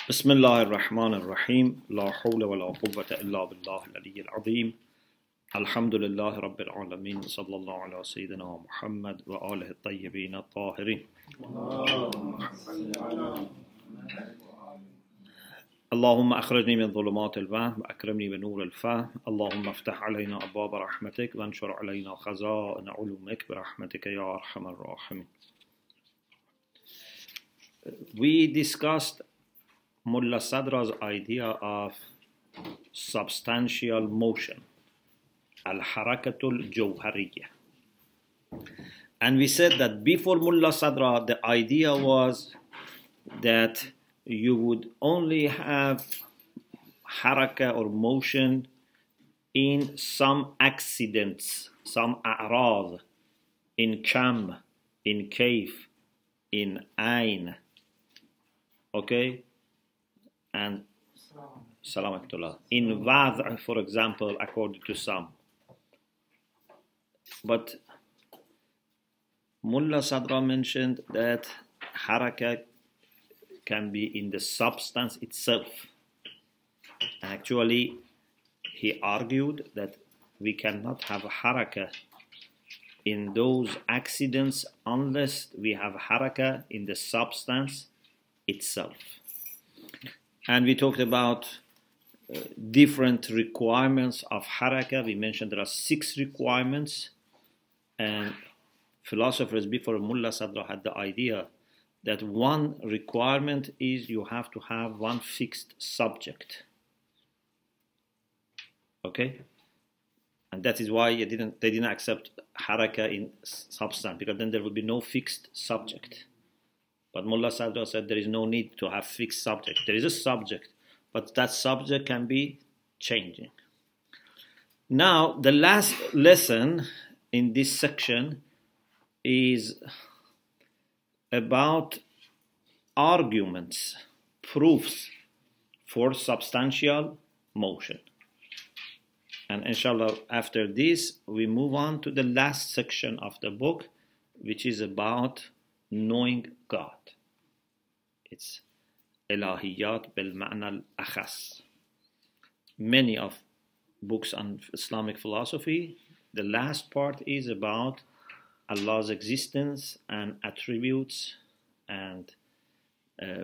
بسم الله الرحمن الرحيم لا حول ولا قوة إلا بالله العلي العظيم الحمد لله رب العالمين صلى الله على سيدنا محمد وآله الطيبين الطاهرين اللهم أخرجني من ظلمات الوهم وأكرمني بنور الفهم اللهم افتح علينا أبواب رحمتك وانشر علينا خزائن علومك برحمتك يا أرحم الراحمين. We discussed Mullah Sadra's idea of substantial motion, al-harakatul jawhariyya. And we said that before Mullah Sadra, the idea was that you would only have haraka or motion in some accidents, some a'rad, in kam, in kayf, in ayn, okay? And salamatullah. In wadh, for example, according to some. But Mullah Sadra mentioned that haraka can be in the substance itself. Actually, he argued that we cannot have a haraka in those accidents unless we have haraka in the substance itself. And we talked about different requirements of haraka. We mentioned there are 6 requirements, and philosophers before Mullah Sadra had the idea that one requirement is you have to have one fixed subject. Okay? And that is why they didn't accept haraka in substance, because then there would be no fixed subject. But Mullah Sadra said there is no need to have fixed subject. There is a subject, but that subject can be changing. Now, the last lesson in this section is about arguments, proofs for substantial motion. And inshallah, after this, we move on to the last section of the book, which is about knowing God. It's ilahiyat bil ma'na al-akhas. Many of books on Islamic philosophy, the last part is about Allah's existence and attributes, and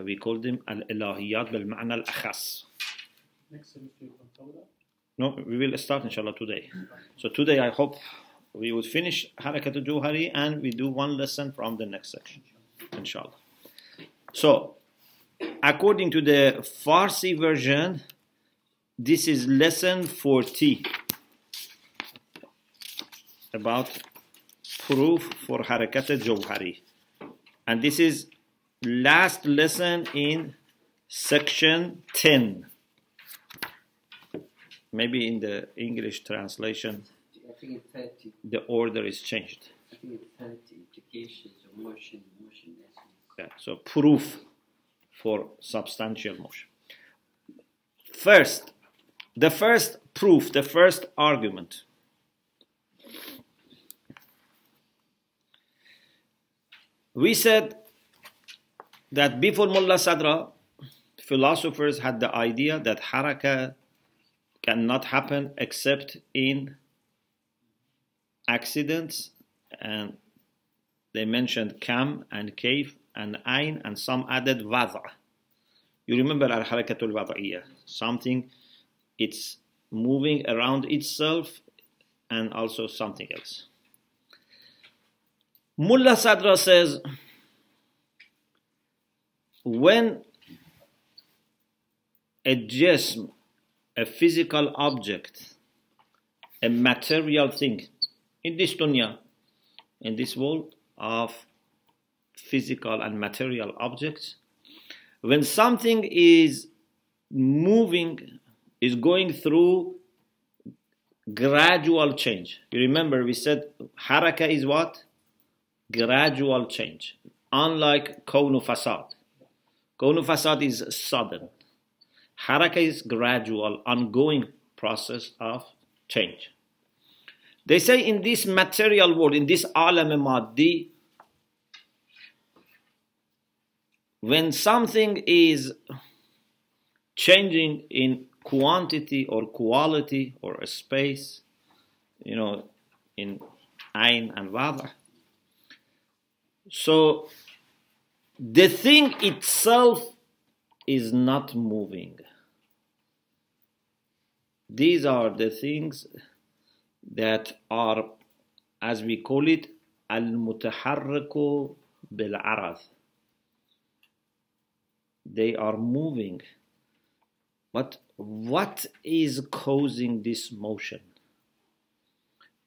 we call them al-ilahiyat bil ma'na al-akhas. Next semester you can cover that? No, we will start inshallah today. So today I hope we would finish Harakat al-Jawhari and we do one lesson from the next section, inshallah. So, according to the Farsi version, this is lesson 40 about proof for Harakat al-Jawhari. And this is last lesson in section 10. Maybe in the English translation, I think it's 30. the order is changed. I think it's 30 implications of motion. Yeah, so proof for substantial motion. First, the first proof, the first argument. We said that before Mullah Sadra, philosophers had the idea that haraka cannot happen except in accidents, and they mentioned kam and kayf and ayn, and some added wad'a. You remember al-harakatul wad'iyya, something it's moving around itself, and also something else. Mullah Sadra says when a jism, a physical object, a material thing, in this dunya, in this world of physical and material objects, when something is moving, is going through gradual change. You remember we said haraka is what? Gradual change. Unlike kawnu fasad. Kawnu fasad is sudden. Haraka is gradual, ongoing process of change. They say in this material world, in this alam maddi, when something is changing in quantity or quality or a space, in ayn and wadah. So the thing itself is not moving. These are the things that are, as we call it, al-mutaharriku bil-arad. They are moving. But what is causing this motion?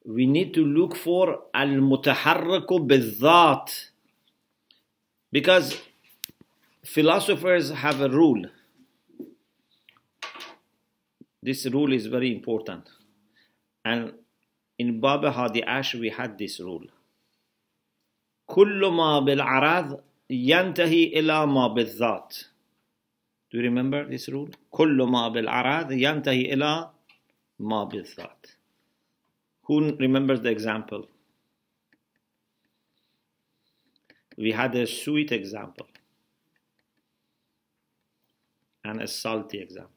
We need to look for al-mutaharriku bil-dhat. Because philosophers have a rule. This rule is very important. And in Bab Hadi Ash we had this rule. كل ما بالعرض ينتهي إلى ما بالذات. Do you remember this rule? كل ما بالعرض ينتهي إلى ما بالذات. Who remembers the example? We had a sweet example and a salty example.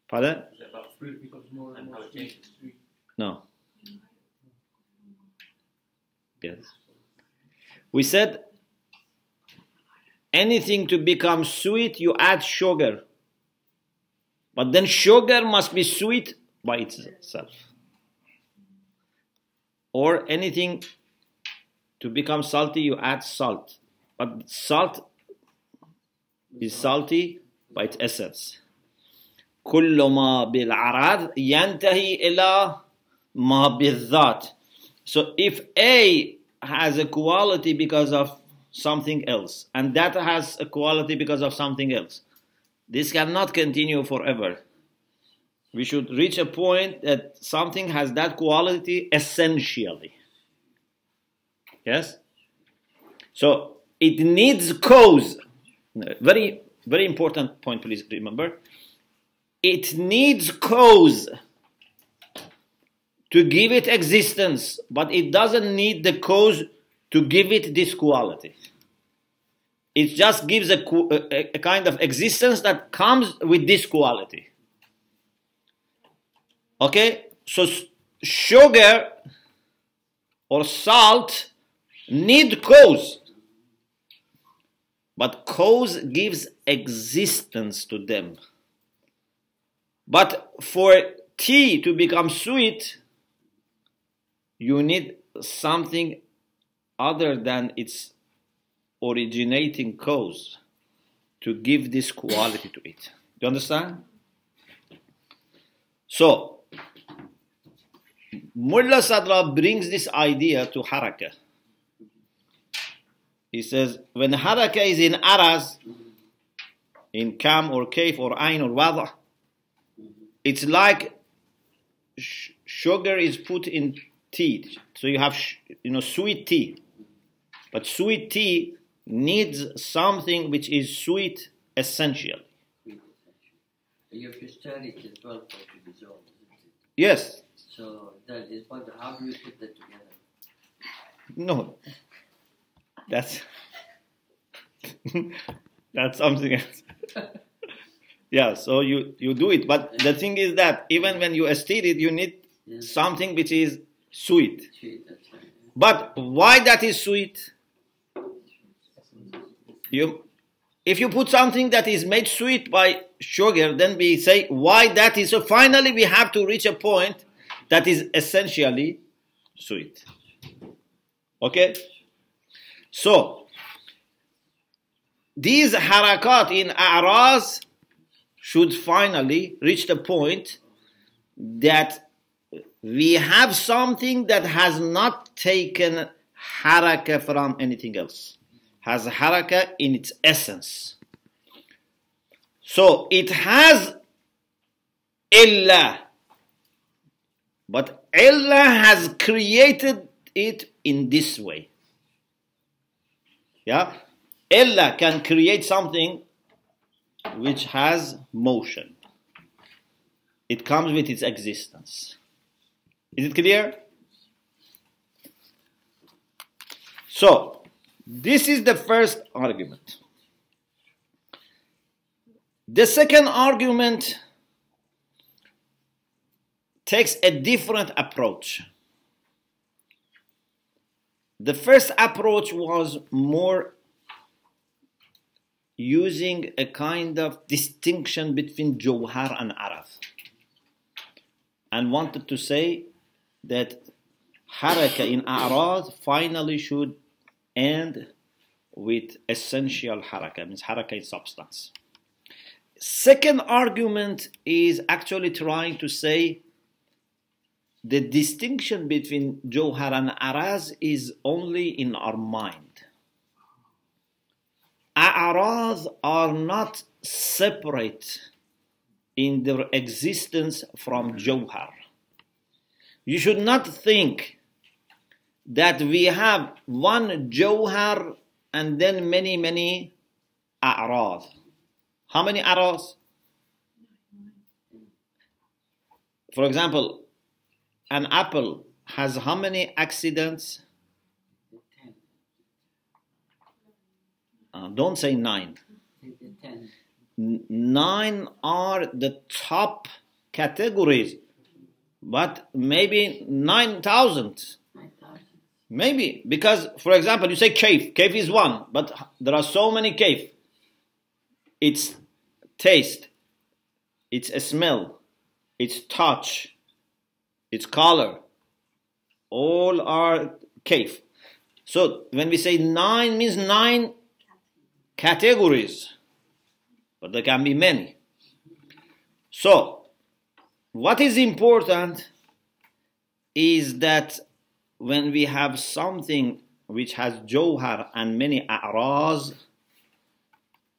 Pardon? About fruit becomes more and more sweet. No. Yes. We said anything to become sweet, you add sugar. But then sugar must be sweet by itself. Or anything to become salty, you add salt. But salt is salty by its essence. كل ما بالعرض ينتهي إلى ما بالذات. So if A has a quality because of something else, and that has a quality because of something else, this cannot continue forever. We should reach a point that something has that quality essentially. Yes? So it needs cause. Very, very important point, please remember. It needs cause to give it existence, but it doesn't need the cause to give it this quality. It just gives a kind of existence that comes with this quality. Okay? So sugar or salt need cause. But cause gives existence to them. But for tea to become sweet, you need something other than its originating cause to give this quality to it. Do you understand? So, Mullah Sadra brings this idea to Haraka. He says, when Haraka is in Araz, in Kam or Kayf or Ain or Wadah, it's like sugar is put in tea. So you have, sweet tea. But sweet tea needs something which is sweet essentially. You have to stir it as well for it to dissolve, isn't it? Yes. So that is what. How do you put that together? No. That's something else. Yeah, so you do it. But the thing is that even when you stir it, you need something which is sweet. Sweet, that's right. But why that is sweet? If you put something that is made sweet by sugar, then we say why that is. So finally we have to reach a point that is essentially sweet. Okay? So, these harakat in a'raz should finally reach the point that we have something that has not taken haraka from anything else. Has haraka in its essence. So, it has illah. But illah has created it in this way. Yeah? Illah can create something which has motion. It comes with its existence. Is it clear? So, This is the first argument. The second argument takes a different approach. The first approach was more using a kind of distinction between Jawhar and Araf, and wanted to say that Haraka in A'rad finally should end with essential Haraka, means Haraka in substance. Second argument is actually trying to say the distinction between Jawhar and Araz is only in our mind. A'rad are not separate in their existence from Jawhar. You should not think that we have one Jawhar and then many A'rad. How many A'rad? For example, an apple has how many accidents? Don't say 9. 9 are the top categories, but maybe 9,000. Maybe, because, for example, you say kayf. Kayf is one, but there are so many kayf. It's taste, it's a smell, it's touch, it's color. All are kayf. So when we say 9 means 9 categories, but there can be many. So what is important is that when we have something which has Jawhar and many A'raz,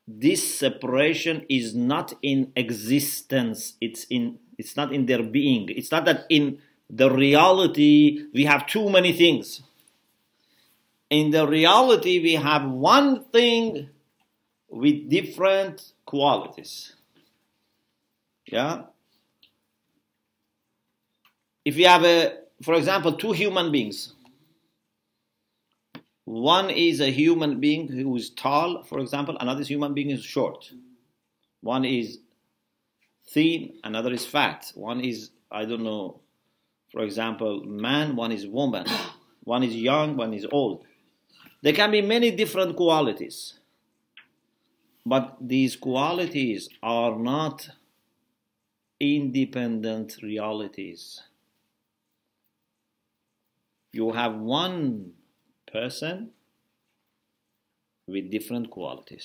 this separation is not in existence. It's not in their being. It's not that in the reality we have too many things. In the reality we have one thing with different qualities. Yeah? If you have for example, 2 human beings. One is a human being who is tall, for example, another human being is short. One is thin, another is fat. One is, I don't know, for example, man, one is woman. One is young, one is old. There can be many different qualities. But these qualities are not independent realities. You have one person with different qualities.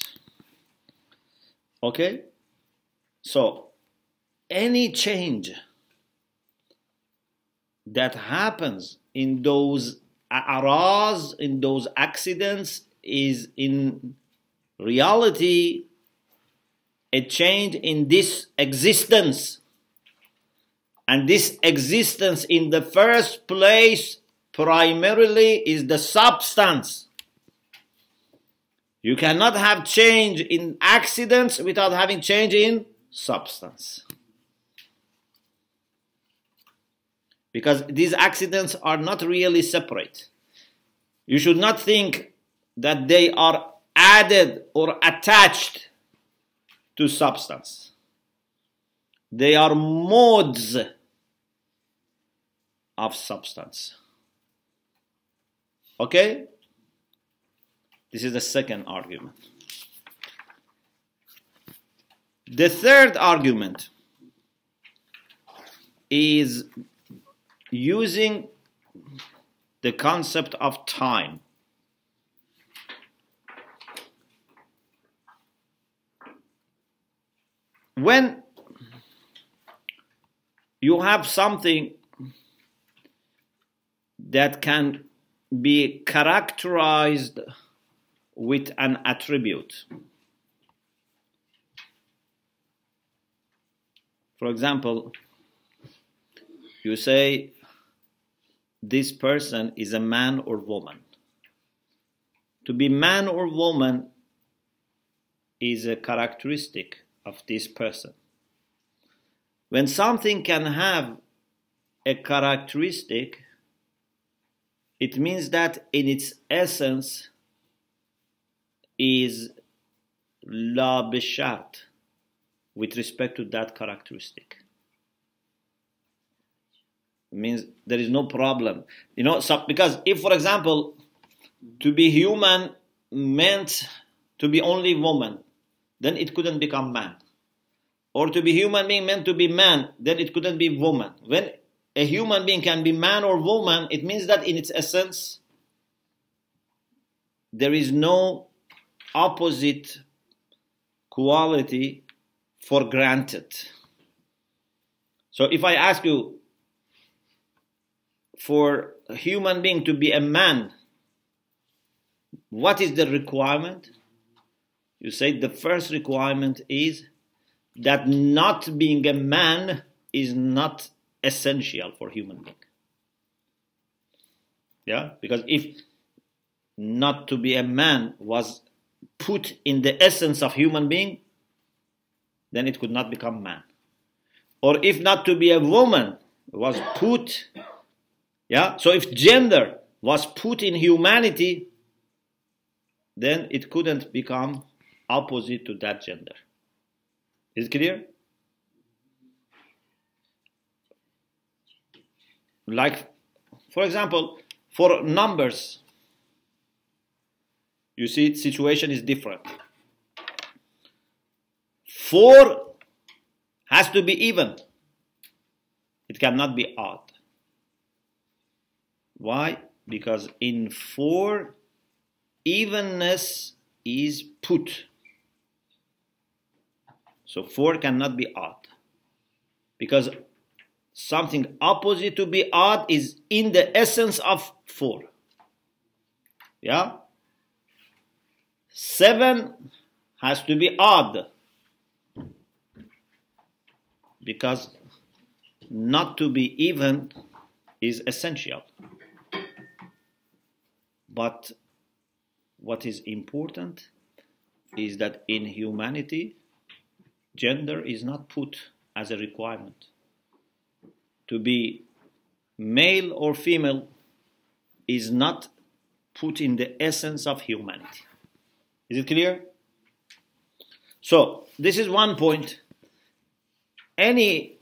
Okay? So, any change that happens in those a'raz, in those accidents, is in reality a change in this existence. And this existence in the first place primarily is the substance. You cannot have change in accidents without having change in substance. Because these accidents are not really separate. You should not think that they are added or attached to substance. They are modes of substance. Okay? This is the second argument. The third argument is using the concept of time. When you have something that can be characterized with an attribute. For example, you say this person is a man or woman. To be man or woman is a characteristic of this person. When something can have a characteristic, it means that in its essence, is la bishart with respect to that characteristic. It means there is no problem. You know, so, because if, for example, to be human meant to be only woman, then it couldn't become man. Or to be human being meant to be man, then it couldn't be woman. When a human being can be man or woman, it means that in its essence, there is no opposite quality for granted. So if I ask you for a human being to be a man, what is the requirement? You say the first requirement is that not being a man is not essential for human being. Yeah, because if not to be a man was put in the essence of human being, then it could not become man. Or if not to be a woman was put, yeah, so if gender was put in humanity, then it couldn't become opposite to that gender. Is it clear? Like, for example, for numbers, you see, situation is different. 4 has to be even. It cannot be odd. Why? Because in 4, evenness is put. So 4 cannot be odd. Because something opposite to be odd is in the essence of 4. Yeah? 7 has to be odd. Because not to be even is essential. But what is important is that in humanity, gender is not put as a requirement. To be male or female is not put in the essence of humanity. Is it clear? So, this is one point. Any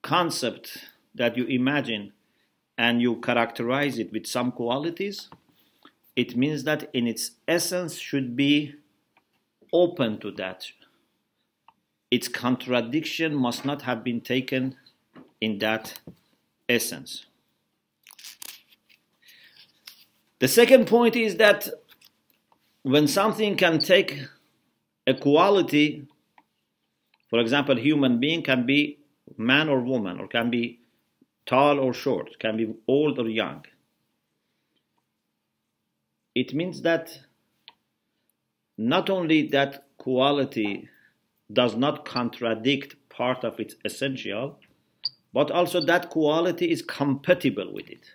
concept that you imagine and you characterize it with some qualities, it means that in its essence should be open to that. Its contradiction must not have been taken in that essence. The second point is that when something can take a quality, for example, human being can be man or woman, or can be tall or short, can be old or young. It means that not only that quality does not contradict part of its essential, but also that quality is compatible with it.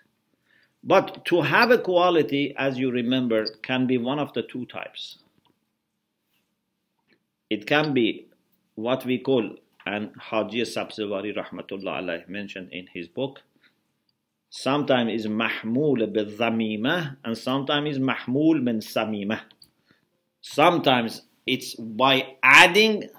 But to have a quality, as you remember, can be one of the 2 types. It can be what we call, and Haji Sabzevari Rahmatullah Alayh mentioned in his book, sometimes is mahmul bil dhamimah and sometimes is mahmul min samimah. Sometimes it's by adding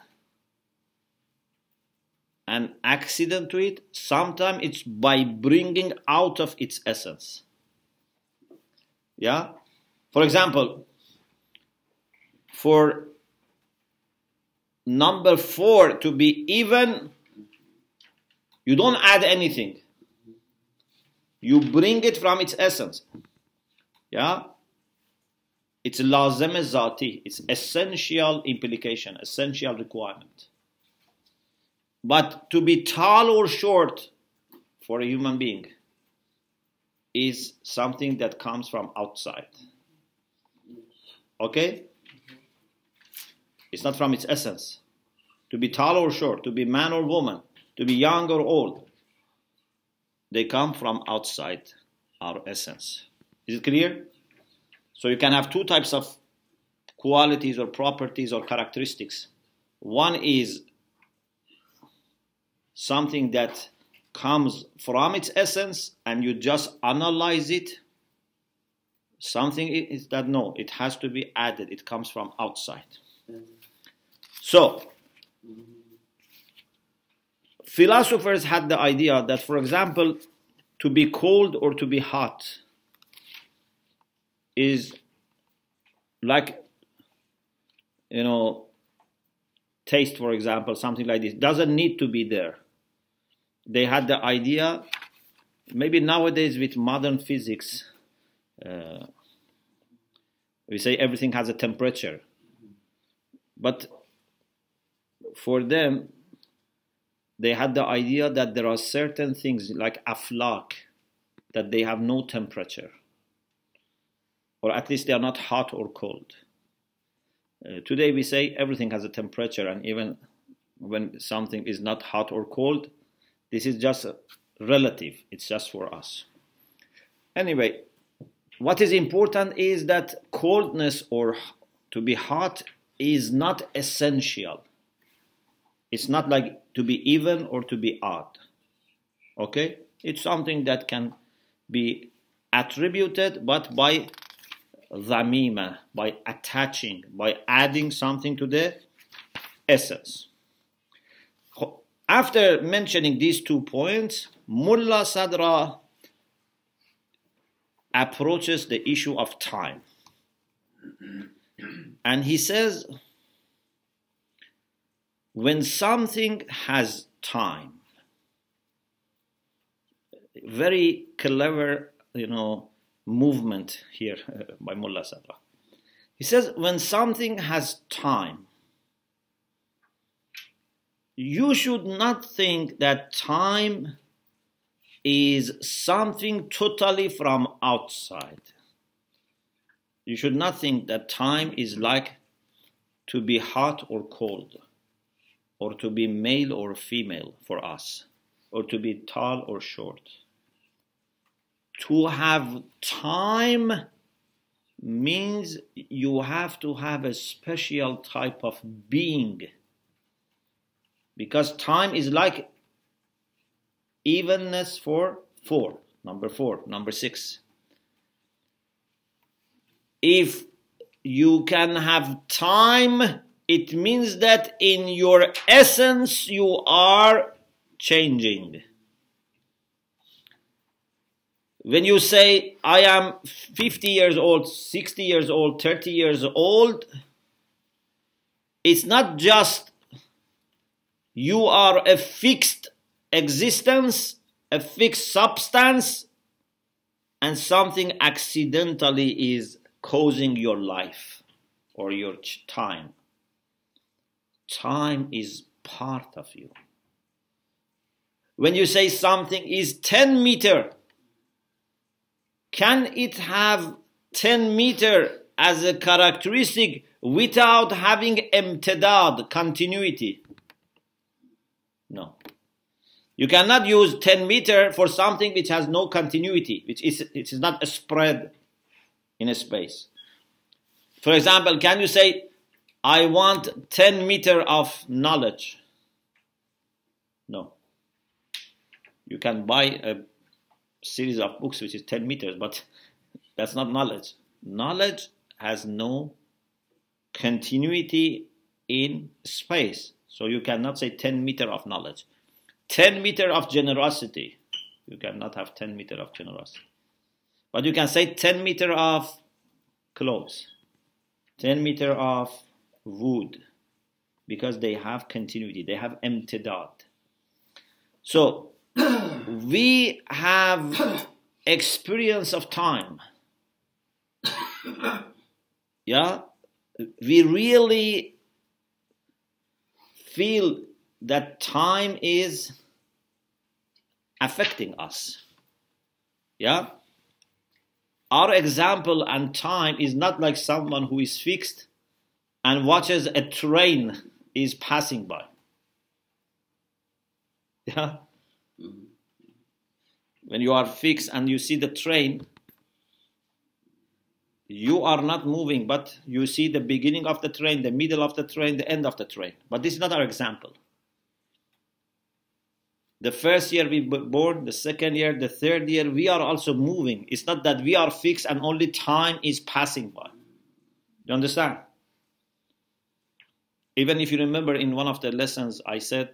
an accident to it, sometimes it's by bringing out of its essence. Yeah? For example, for number 4 to be even, you don't add anything. You bring it from its essence. Yeah? It's lazim zati. It's essential implication, essential requirement. But to be tall or short for a human being is something that comes from outside. Okay? It's not from its essence. To be tall or short, to be man or woman, to be young or old, they come from outside our essence. Is it clear? So you can have 2 types of qualities or properties or characteristics. One is something that comes from its essence and you just analyze it Something is that no, it has to be added. It comes from outside. So, philosophers had the idea that, for example, to be cold or to be hot is like, taste, for example, something like this, doesn't need to be there. They had the idea, maybe nowadays with modern physics, we say everything has a temperature. But for them, they had the idea that there are certain things like aflak, that they have no temperature. Or at least they are not hot or cold. Today we say everything has a temperature, and even when something is not hot or cold, this is just relative. It's just for us. Anyway, what is important is that coldness or to be hot is not essential. It's not like to be even or to be odd. Okay? It's something that can be attributed, but by dhamima, by attaching, by adding something to the essence. After mentioning these 2 points, Mullah Sadra approaches the issue of time. And he says, when something has time, very clever, movement here by Mullah Sadra. He says, when something has time, you should not think that time is something totally from outside. You should not think that time is like to be hot or cold, or to be male or female for us, or to be tall or short. To have time means you have to have a special type of being, because time is like evenness for 4, number 4, number 6. If you can have time, it means that in your essence you are changing. When you say, I am 50 years old, 60 years old, 30 years old, it's not just you are a fixed existence, a fixed substance, and something accidentally is causing your life or your time. Time is part of you. When you say something is 10 meter, can it have 10 meter as a characteristic without having imtidad, continuity? No. You cannot use 10 meter for something which has no continuity, it is not a spread in a space. For example, can you say, I want 10 meter of knowledge? No. You can buy a series of books which is 10 meters, but that's not knowledge. Knowledge has no continuity in space. So you cannot say 10 meter of knowledge. 10 meter of generosity. You cannot have 10 meter of generosity. But you can say 10 meter of clothes. 10 meter of wood. Because they have continuity. They have imtidad. So we have experience of time. Yeah? We really feel that time is affecting us. Yeah? Our example and time is not like someone who is fixed and watches a train is passing by. Yeah? When you are fixed and you see the train, you are not moving, but you see the beginning of the train, the middle of the train, the end of the train. But this is not our example. The first year we were born, the second year, the third year, we are also moving. It's not that we are fixed and only time is passing by. You understand? Even if you remember in one of the lessons I said,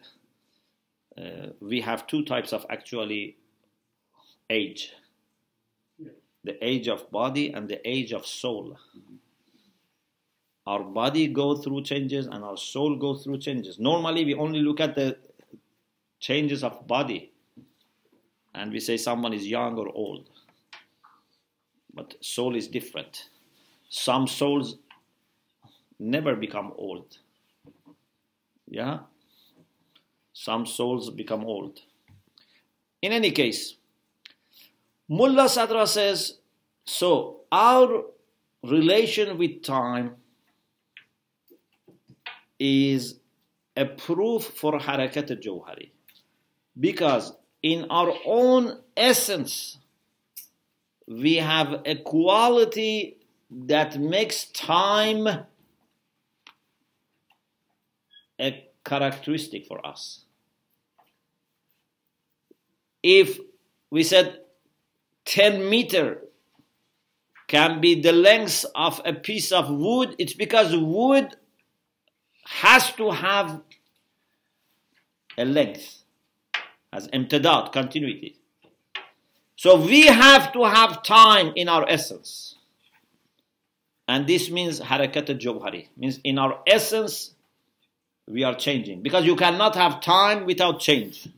we have two types of actually age. The age of body and the age of soul. Our body go through changes and our soul go through changes. Normally we only look at the changes of body and we say someone is young or old. But soul is different. Some souls never become old. Yeah? Some souls become old. In any case, Mullah Sadra says, so our relation with time is a proof for Harakat al-Jawhari. Because in our own essence, we have a quality that makes time a characteristic for us. If we said 10 meters can be the length of a piece of wood, it's because wood has to have a length, has imtidad, continuity. So we have to have time in our essence. And this means harakat al-jawhari, means in our essence we are changing. Because you cannot have time without change.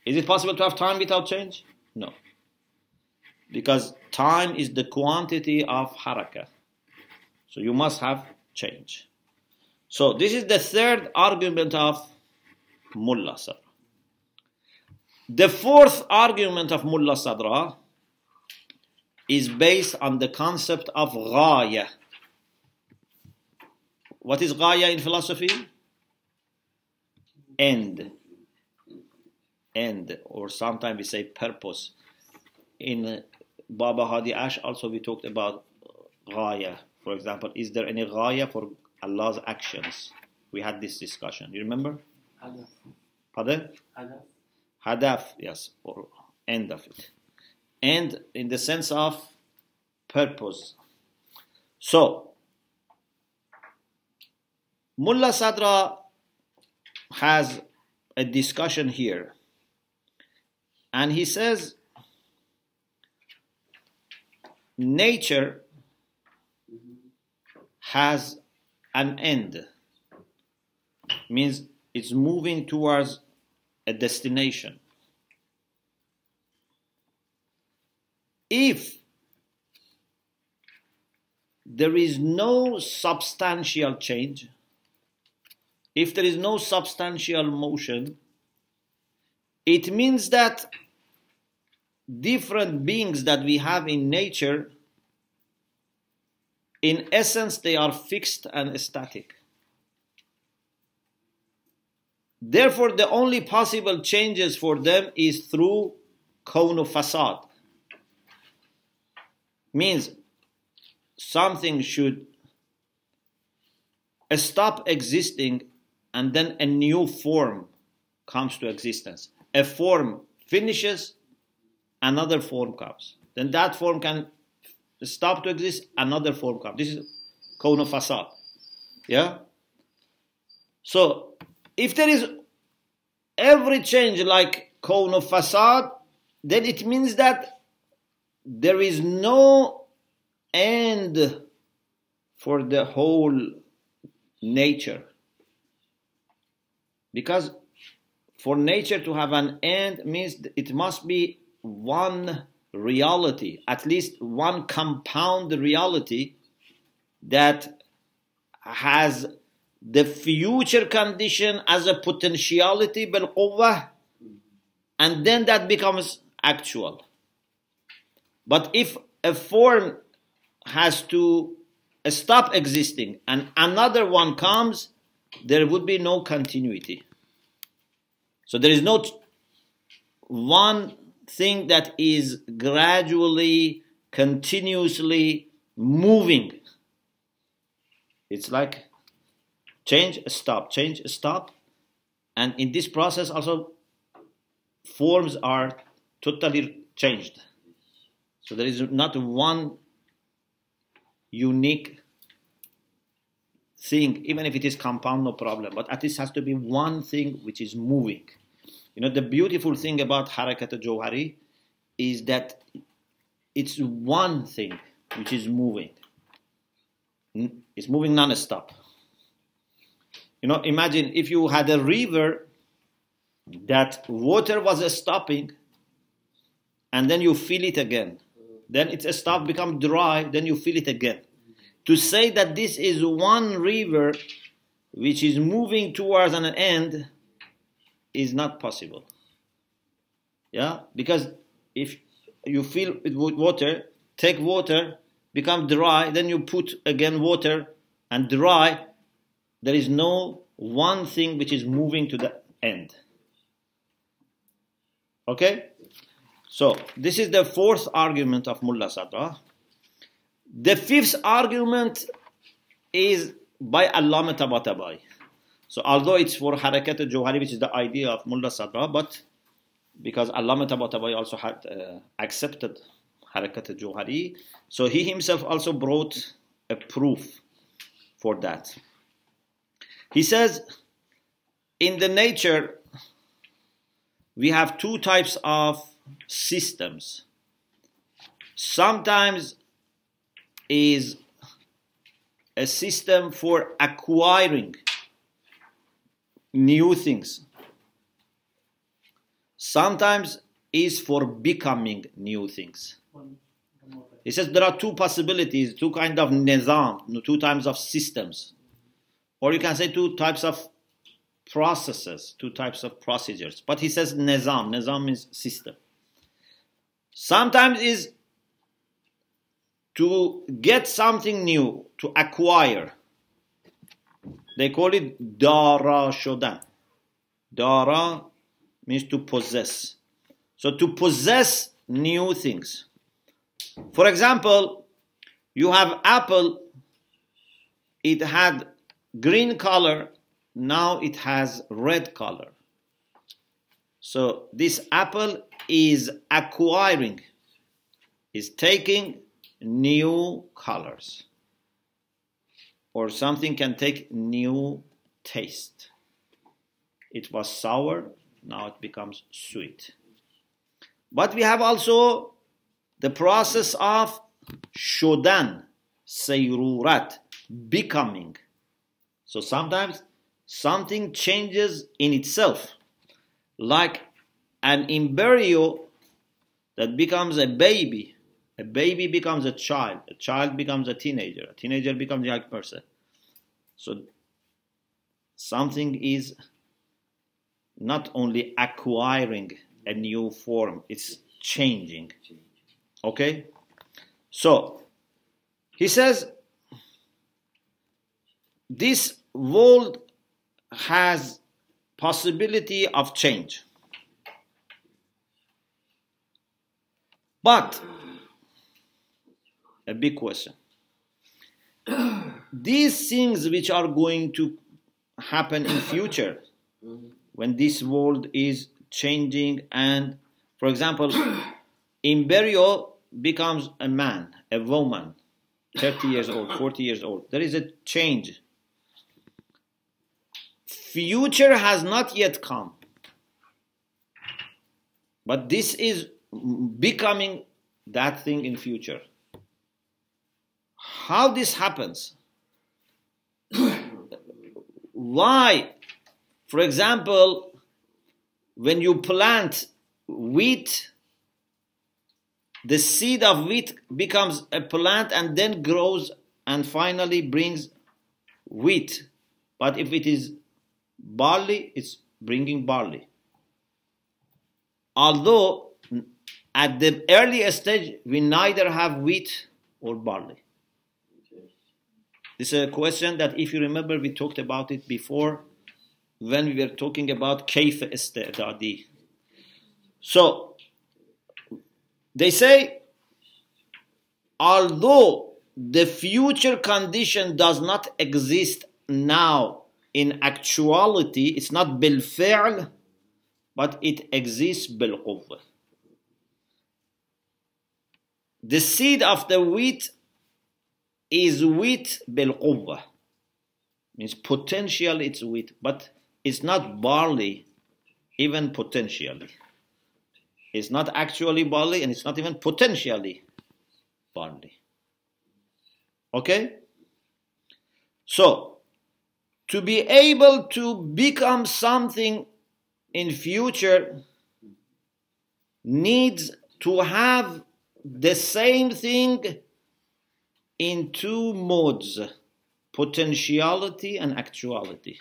Is it possible to have time without change? No. Because time is the quantity of harakah. So you must have change. So this is the third argument of Mullah Sadra. The fourth argument of Mullah Sadra is based on the concept of ghaya. What is ghaya in philosophy? End. End, or sometimes we say purpose. In Baba Hadi Ash also we talked about ghaya. For example, is there any ghaya for Allah's actions? We had this discussion. You remember? Hadaf. Pardon? Hadaf. Hadaf, yes, or end of it. End in the sense of purpose. So, Mullah Sadra has a discussion here. And he says, nature has an end. Means it's moving towards a destination. If there is no substantial change, if there is no substantial motion, it means that different beings that we have in nature, in essence, they are fixed and static. Therefore, the only possible changes for them is through kawn fasad. Means something should stop existing and then a new form comes to existence. A form finishes, another form comes. Then that form can stop to exist, another form comes. This is kawn fasad. Yeah? So, if there is every change like kawn fasad, then it means that there is no end for the whole nature. Because for nature to have an end means it must be one reality, at least one compound reality that has the future condition as a potentiality bil quwwah, and then that becomes actual. But if a form has to stop existing and another one comes, there would be no continuity. So there is no one thing that is gradually, continuously moving. It's like change, stop, change, stop. And in this process also, forms are totally changed. So there is not one unique thing, even if it is compound, no problem. But at least has to be one thing which is moving. You know, the beautiful thing about Harakat al-Jawhari is that it's one thing which is moving. It's moving non-stop. You know, imagine if you had a river that water was stopping and then you feel it again. Then it's stopped, become dry, then you feel it again. To say that this is one river which is moving towards an end is not possible. Yeah? Because if you fill it with water, take water, become dry, then you put again water and dry, there is no one thing which is moving to the end. Okay? So, this is the fourth argument of Mullah Sadra. The fifth argument is by Allama Tabatabai. So, although it's for Harakat al-Jawhari, which is the idea of Mullah Sadra, but because Allama Tabatabai also had accepted Harakat al-Jawhari, so he himself also brought a proof for that. He says, in the nature, we have two types of systems. Sometimes is a system for acquiring new things. Sometimes is for becoming new things. He says there are two possibilities, two kind of nizam, two types of systems. Or you can say two types of processes, two types of procedures. But he says nizam. Nizam is system. Sometimes is to get something new, to acquire. They call it dara shodan. Dara means to possess. So to possess new things. For example, you have apple, it had green color, now it has red color. So this apple is acquiring, is taking new colors. Or something can take new taste. It was sour, now it becomes sweet. But we have also the process of shodan, sayrurat, becoming. So sometimes something changes in itself, like an embryo that becomes a baby becomes a child becomes a teenager becomes a young person. So something is not only acquiring a new form, it's changing. Okay? So, he says, this world has possibility of change. But, a big question. These things which are going to happen in future, when this world is changing and, for example, embryo becomes a man, a woman, 30 years old, 40 years old. There is a change. Future has not yet come. But this is becoming that thing in future. How this happens? Why? For example, when you plant wheat, the seed of wheat becomes a plant and then grows and finally brings wheat. But if it is barley, it's bringing barley. Although at the early stage, we neither have wheat or barley. This is a question that, if you remember, we talked about it before when we were talking about kayf istidadi. So, they say, although the future condition does not exist now in actuality, it's not bil fi'l, but it exists بالقوة. The seed of the wheat is wheat بالقوة. Means potential it's wheat, but it's not barley, even potentially. It's not actually barley, and it's not even potentially barley. Okay? So, to be able to become something in future needs to have the same thing in two modes, potentiality and actuality.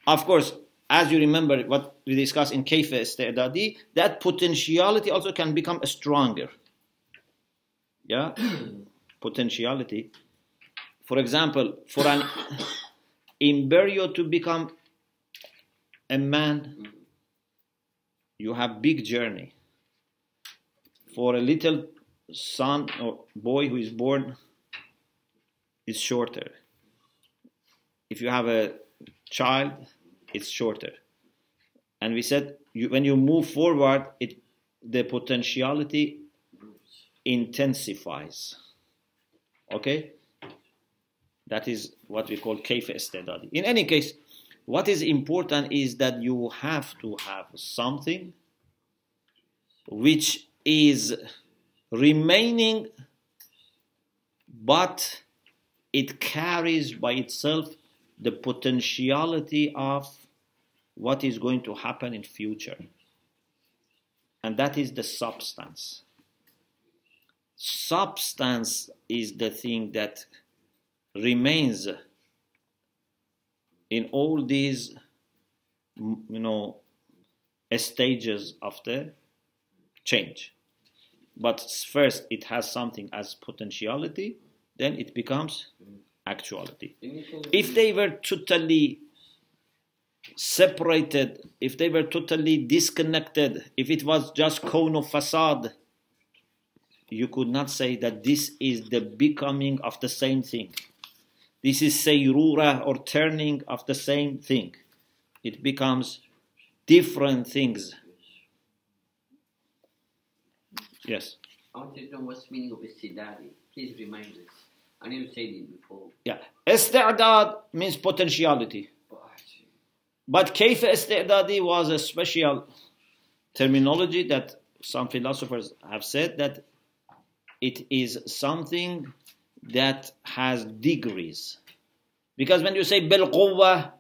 Of course, as you remember what we discussed in كيف استعدادي, that potentiality also can become stronger. Yeah? Potentiality. For example, for an embryo to become a man, you have big journey. For a little son or boy who is born, it's shorter. If you have a child, it's shorter. And we said when you move forward, the potentiality intensifies. Okay? That is what we call كيف استعدادي. In any case, what is important is that you have to have something which is remaining, but it carries by itself the potentiality of what is going to happen in future. And that is the substance. Substance is the thing that remains in all these, stages of the change. But first it has something as potentiality, then it becomes actuality. If they were totally separated, if they were totally disconnected, if it was just kawn of fasad, you could not say that this is the becoming of the same thing. This is sayrura, or turning of the same thing. It becomes different things. Yes? I want to know what's the meaning of istidadi. Please remind us. I never said it before. Yeah. Isti'dad means potentiality. But كيف استعدادي was a special terminology that some philosophers have said that it is something that has degrees. Because when you say بالقوة,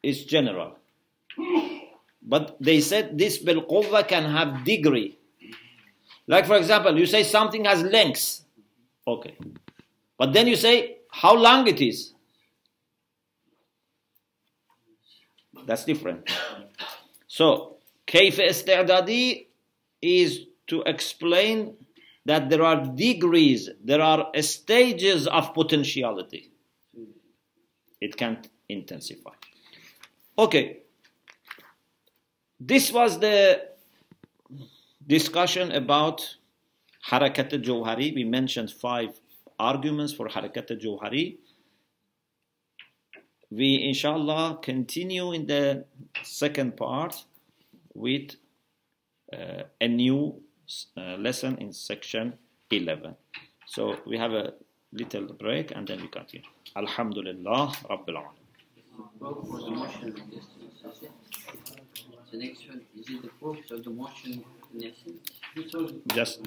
it's general. But they said this بالقوة can have degree. Like for example, you say something has length. Okay. But then you say how long it is. That's different. So, كيف استعدادي is to explain that there are degrees, there are stages of potentiality. It can intensify. Okay. This was the discussion about Harakat al-Jawhari. We mentioned 5 arguments for Harakat al-Jawhari. We, inshallah, continue in the second part with a new lesson in section 11. So we have a little break and then we continue. Alhamdulillah Rabbil Alamin. The next one, is it the proofs of the motion in essence? Just